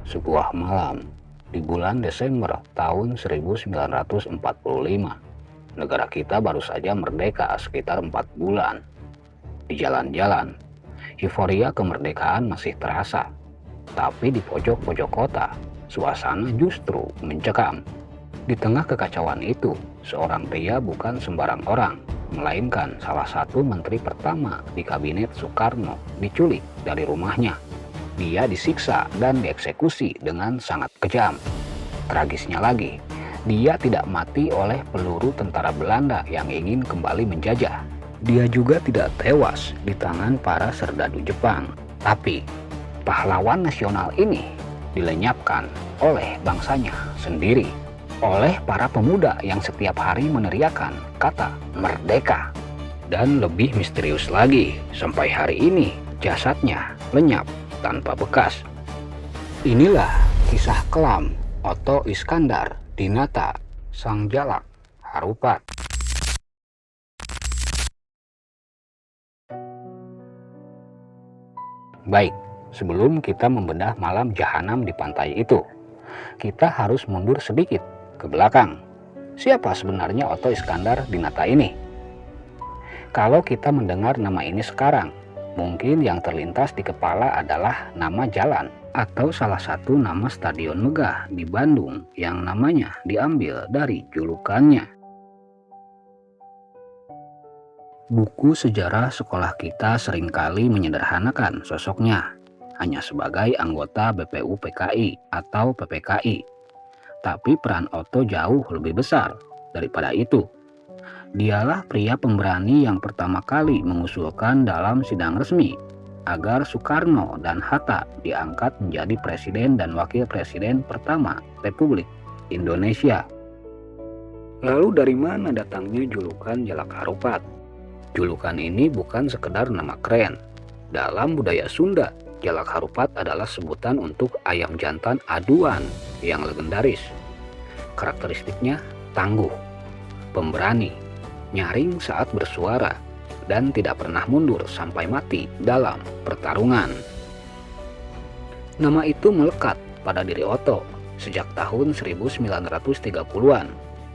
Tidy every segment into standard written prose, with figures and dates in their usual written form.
Sebuah malam di bulan Desember tahun 1945, negara kita baru saja merdeka sekitar 4 bulan. Di jalan-jalan, euforia kemerdekaan masih terasa. Tapi di pojok-pojok kota, suasana justru mencekam. Di tengah kekacauan itu, seorang pria bukan sembarang orang, melainkan salah satu menteri pertama di kabinet Soekarno diculik dari rumahnya. Dia disiksa dan dieksekusi dengan sangat kejam. Tragisnya lagi, dia tidak mati oleh peluru tentara Belanda yang ingin kembali menjajah. Dia juga tidak tewas di tangan para serdadu Jepang. Tapi pahlawan nasional ini dilenyapkan oleh bangsanya sendiri, oleh para pemuda yang setiap hari meneriakan kata merdeka. Dan lebih misterius lagi, sampai hari ini jasadnya lenyap tanpa bekas. Inilah kisah kelam Otto Iskandar Dinata, Sang Jalak Harupat. Baik, sebelum kita membedah malam jahanam di pantai itu, kita harus mundur sedikit ke belakang. Siapa sebenarnya Otto Iskandar Dinata ini? Kalau kita mendengar nama ini sekarang, mungkin yang terlintas di kepala adalah nama jalan atau salah satu nama stadion megah di Bandung yang namanya diambil dari julukannya. Buku sejarah sekolah kita seringkali menyederhanakan sosoknya hanya sebagai anggota BPU PKI atau PPKI. Tapi peran Otto jauh lebih besar daripada itu. Dialah pria pemberani yang pertama kali mengusulkan dalam sidang resmi agar Soekarno dan Hatta diangkat menjadi presiden dan wakil presiden pertama Republik Indonesia. Lalu dari mana datangnya julukan Jalak Harupat? Julukan ini bukan sekedar nama keren. Dalam budaya Sunda, Jalak Harupat adalah sebutan untuk ayam jantan aduan yang legendaris. Karakteristiknya tangguh, pemberani, nyaring saat bersuara, dan tidak pernah mundur sampai mati dalam pertarungan. Nama itu melekat pada diri Otto sejak tahun 1930-an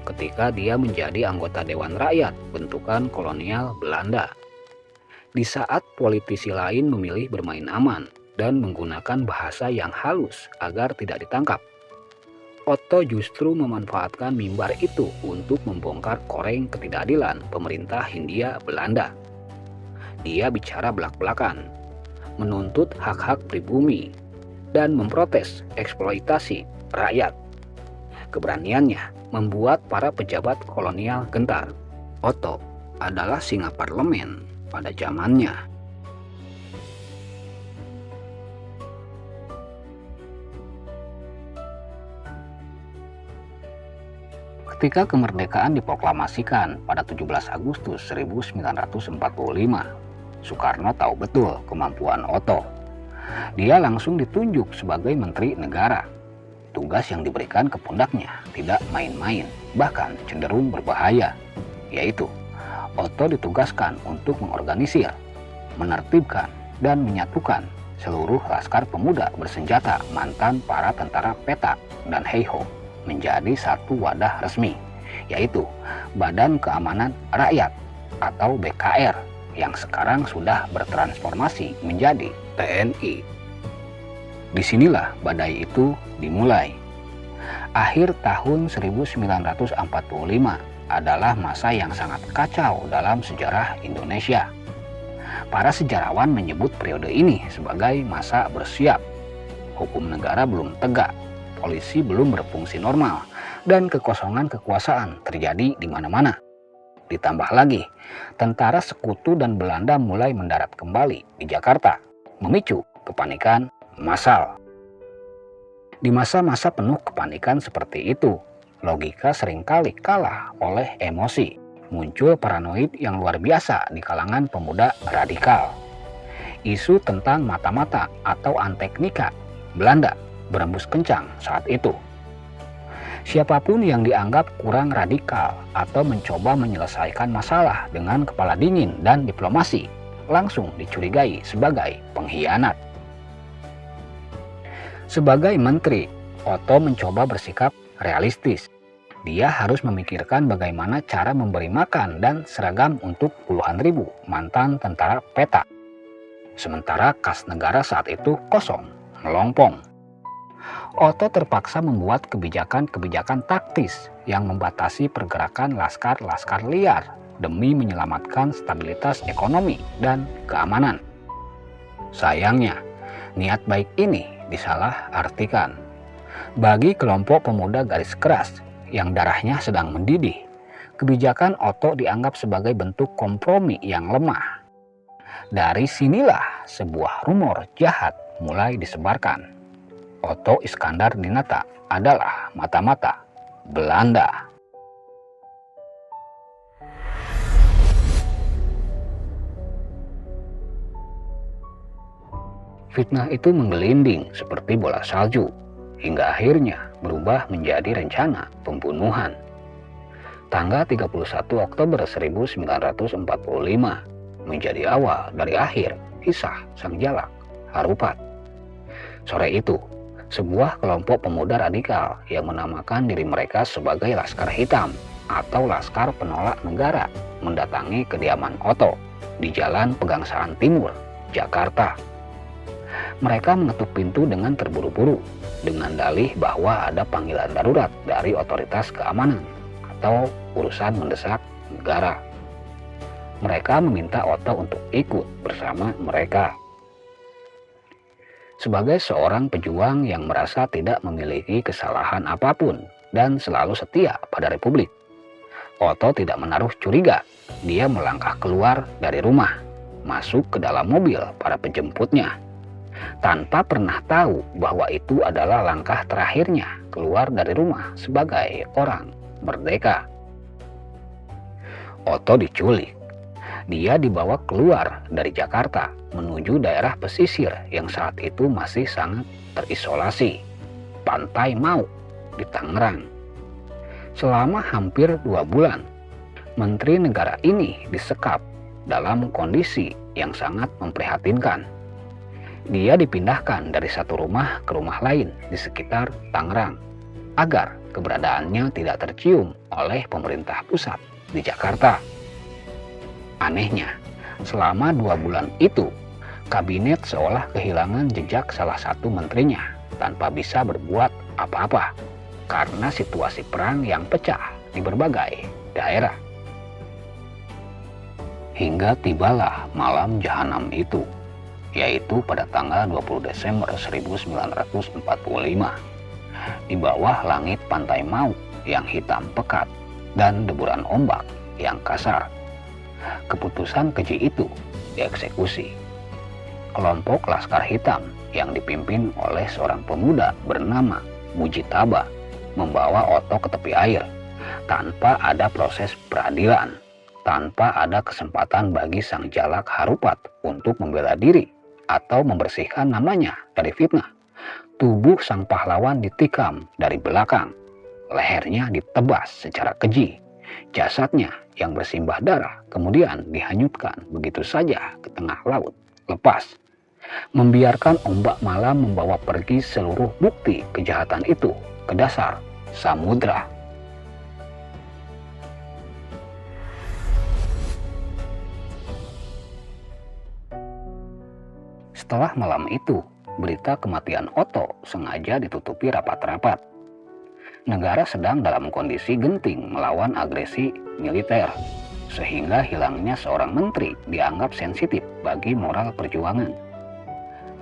ketika dia menjadi anggota Dewan Rakyat bentukan kolonial Belanda. Di saat politisi lain memilih bermain aman dan menggunakan bahasa yang halus agar tidak ditangkap, Otto justru memanfaatkan mimbar itu untuk membongkar koreng ketidakadilan pemerintah Hindia Belanda. Dia bicara belak-belakan, menuntut hak-hak pribumi, dan memprotes eksploitasi rakyat. Keberaniannya membuat para pejabat kolonial gentar. Otto adalah singa parlemen pada zamannya. Ketika kemerdekaan diproklamasikan pada 17 Agustus 1945, Soekarno tahu betul kemampuan Otto. Dia langsung ditunjuk sebagai Menteri Negara. Tugas yang diberikan ke pundaknya tidak main-main, bahkan cenderung berbahaya, yaitu Otto ditugaskan untuk mengorganisir, menertibkan, dan menyatukan seluruh laskar pemuda bersenjata mantan para tentara Peta dan Heiho menjadi satu wadah resmi, yaitu Badan Keamanan Rakyat atau BKR yang sekarang sudah bertransformasi menjadi TNI. Disinilah badai itu dimulai. Akhir tahun 1945 adalah masa yang sangat kacau dalam sejarah Indonesia. Para sejarawan menyebut periode ini sebagai masa bersiap. Hukum negara belum tegak, polisi belum berfungsi normal, dan kekosongan kekuasaan terjadi di mana-mana. Ditambah lagi, tentara sekutu dan Belanda mulai mendarat kembali di Jakarta, memicu kepanikan massal. Di masa-masa penuh kepanikan seperti itu, logika seringkali kalah oleh emosi. Muncul paranoid yang luar biasa di kalangan pemuda radikal. Isu tentang mata-mata atau anteknika Belanda berembus kencang saat itu. Siapapun yang dianggap kurang radikal atau mencoba menyelesaikan masalah dengan kepala dingin dan diplomasi langsung dicurigai sebagai pengkhianat. Sebagai menteri, Otto mencoba bersikap realistis. Dia harus memikirkan bagaimana cara memberi makan dan seragam untuk puluhan ribu mantan tentara peta. Sementara kas negara saat itu kosong, melompong. Otto terpaksa membuat kebijakan-kebijakan taktis yang membatasi pergerakan laskar-laskar liar demi menyelamatkan stabilitas ekonomi dan keamanan. Sayangnya, niat baik ini disalahartikan. Bagi kelompok pemuda garis keras yang darahnya sedang mendidih, kebijakan Otto dianggap sebagai bentuk kompromi yang lemah. Dari sinilah sebuah rumor jahat mulai disebarkan. Otto Iskandar Dinata adalah mata-mata Belanda. Fitnah itu menggelinding seperti bola salju, hingga akhirnya berubah menjadi rencana pembunuhan. Tanggal 31 Oktober 1945 menjadi awal dari akhir kisah Sang Jalak Harupat. Sore itu, sebuah kelompok pemuda radikal yang menamakan diri mereka sebagai Laskar Hitam atau Laskar Penolak Negara mendatangi kediaman Otto di Jalan Pegangsaan Timur, Jakarta. Mereka mengetuk pintu dengan terburu-buru dengan dalih bahwa ada panggilan darurat dari otoritas keamanan atau urusan mendesak negara. Mereka meminta Otto untuk ikut bersama mereka. Sebagai seorang pejuang yang merasa tidak memiliki kesalahan apapun dan selalu setia pada Republik, Otto tidak menaruh curiga. Dia melangkah keluar dari rumah, masuk ke dalam mobil para penjemputnya, tanpa pernah tahu bahwa itu adalah langkah terakhirnya keluar dari rumah sebagai orang merdeka. Otto diculik. Dia dibawa keluar dari Jakarta menuju daerah pesisir yang saat itu masih sangat terisolasi, Pantai Mau di Tangerang. Selama hampir 2 bulan, Menteri Negara ini disekap dalam kondisi yang sangat memprihatinkan. Dia dipindahkan dari satu rumah ke rumah lain di sekitar Tangerang agar keberadaannya tidak tercium oleh pemerintah pusat di Jakarta. Anehnya, selama 2 bulan itu, kabinet seolah kehilangan jejak salah satu menterinya tanpa bisa berbuat apa-apa karena situasi perang yang pecah di berbagai daerah. Hingga tibalah malam jahanam itu, yaitu pada tanggal 20 Desember 1945. Di bawah langit Pantai Mau yang hitam pekat dan deburan ombak yang kasar, keputusan keji itu dieksekusi. Kelompok Laskar Hitam yang dipimpin oleh seorang pemuda bernama Mujitaba membawa Otto ke tepi air tanpa ada proses peradilan, tanpa ada kesempatan bagi Sang Jalak Harupat untuk membela diri atau membersihkan namanya dari fitnah. Tubuh sang pahlawan ditikam dari belakang, lehernya ditebas secara keji, jasadnya yang bersimbah darah kemudian dihanyutkan begitu saja ke tengah laut lepas, membiarkan ombak malam membawa pergi seluruh bukti kejahatan itu ke dasar samudra. Setelah malam itu, berita kematian Otto sengaja ditutupi rapat-rapat. Negara sedang dalam kondisi genting melawan agresi militer, sehingga hilangnya seorang menteri dianggap sensitif bagi moral perjuangan.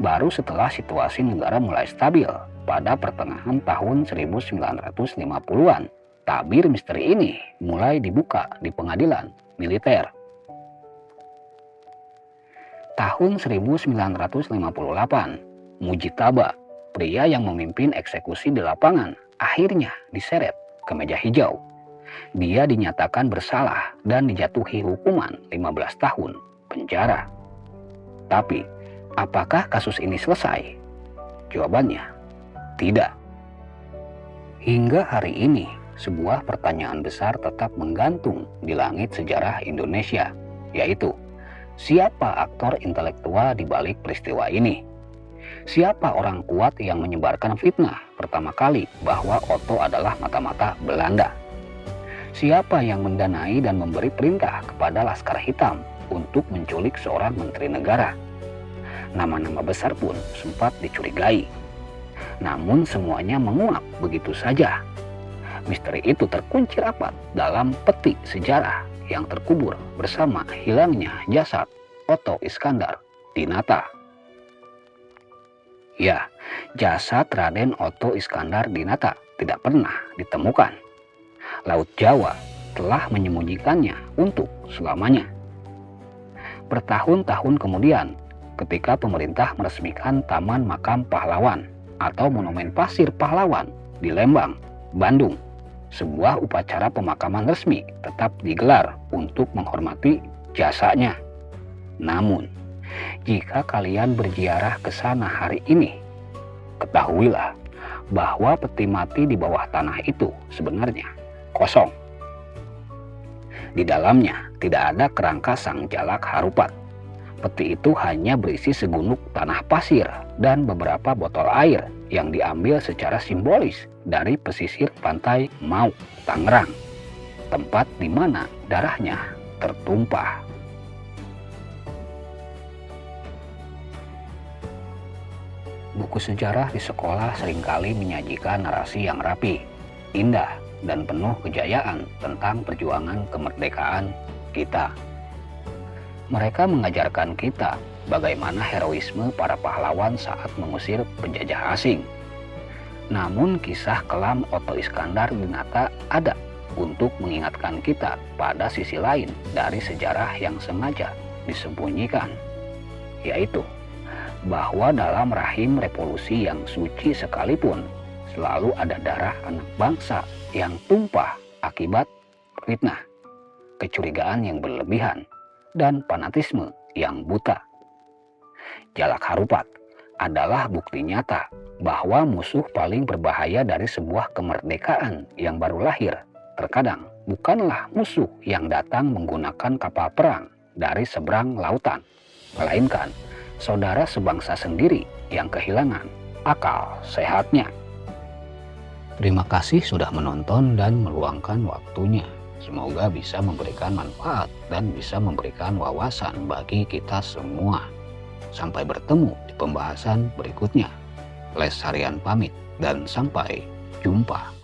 Baru setelah situasi negara mulai stabil pada pertengahan tahun 1950-an, tabir misteri ini mulai dibuka di pengadilan militer. Tahun 1958, Mujitaba, pria yang memimpin eksekusi di lapangan, akhirnya diseret ke meja hijau. Dia dinyatakan bersalah dan dijatuhi hukuman 15 tahun penjara. Tapi, apakah kasus ini selesai? Jawabannya, tidak. Hingga hari ini, sebuah pertanyaan besar tetap menggantung di langit sejarah Indonesia, yaitu siapa aktor intelektual di balik peristiwa ini? Siapa orang kuat yang menyebarkan fitnah pertama kali bahwa Otto adalah mata-mata Belanda? Siapa yang mendanai dan memberi perintah kepada Laskar Hitam untuk menculik seorang menteri negara? Nama-nama besar pun sempat dicurigai. Namun semuanya menguap begitu saja. Misteri itu terkunci rapat dalam peti sejarah yang terkubur bersama hilangnya jasad Otto Iskandar Dinata. Ya, jasad Raden Otto Iskandar Dinata tidak pernah ditemukan. Laut Jawa telah menyembunyikannya untuk selamanya. Bertahun-tahun kemudian, ketika pemerintah meresmikan Taman Makam Pahlawan atau Monumen Pasir Pahlawan di Lembang, Bandung, sebuah upacara pemakaman resmi tetap digelar untuk menghormati jasanya. Namun, jika kalian berziarah ke sana hari ini, ketahuilah bahwa peti mati di bawah tanah itu sebenarnya kosong. Di dalamnya tidak ada kerangka sang jalak harupat. Peti itu hanya berisi segunuk tanah pasir dan beberapa botol air yang diambil secara simbolis dari pesisir pantai Mau, Tangerang, tempat di mana darahnya tertumpah. Buku sejarah di sekolah seringkali menyajikan narasi yang rapi, indah, dan penuh kejayaan tentang perjuangan kemerdekaan kita. Mereka mengajarkan kita bagaimana heroisme para pahlawan saat mengusir penjajah asing. Namun kisah kelam Otto Iskandar Dinata ada untuk mengingatkan kita pada sisi lain dari sejarah yang sengaja disembunyikan, yaitu bahwa dalam rahim revolusi yang suci sekalipun selalu ada darah anak bangsa yang tumpah akibat fitnah, kecurigaan yang berlebihan, dan fanatisme yang buta. Jalak harupat adalah bukti nyata bahwa musuh paling berbahaya dari sebuah kemerdekaan yang baru lahir terkadang bukanlah musuh yang datang menggunakan kapal perang dari seberang lautan, melainkan saudara sebangsa sendiri yang kehilangan akal sehatnya. Terima kasih sudah menonton dan meluangkan waktunya. Semoga bisa memberikan manfaat dan bisa memberikan wawasan bagi kita semua. Sampai bertemu di pembahasan berikutnya. Les Harian pamit dan sampai jumpa.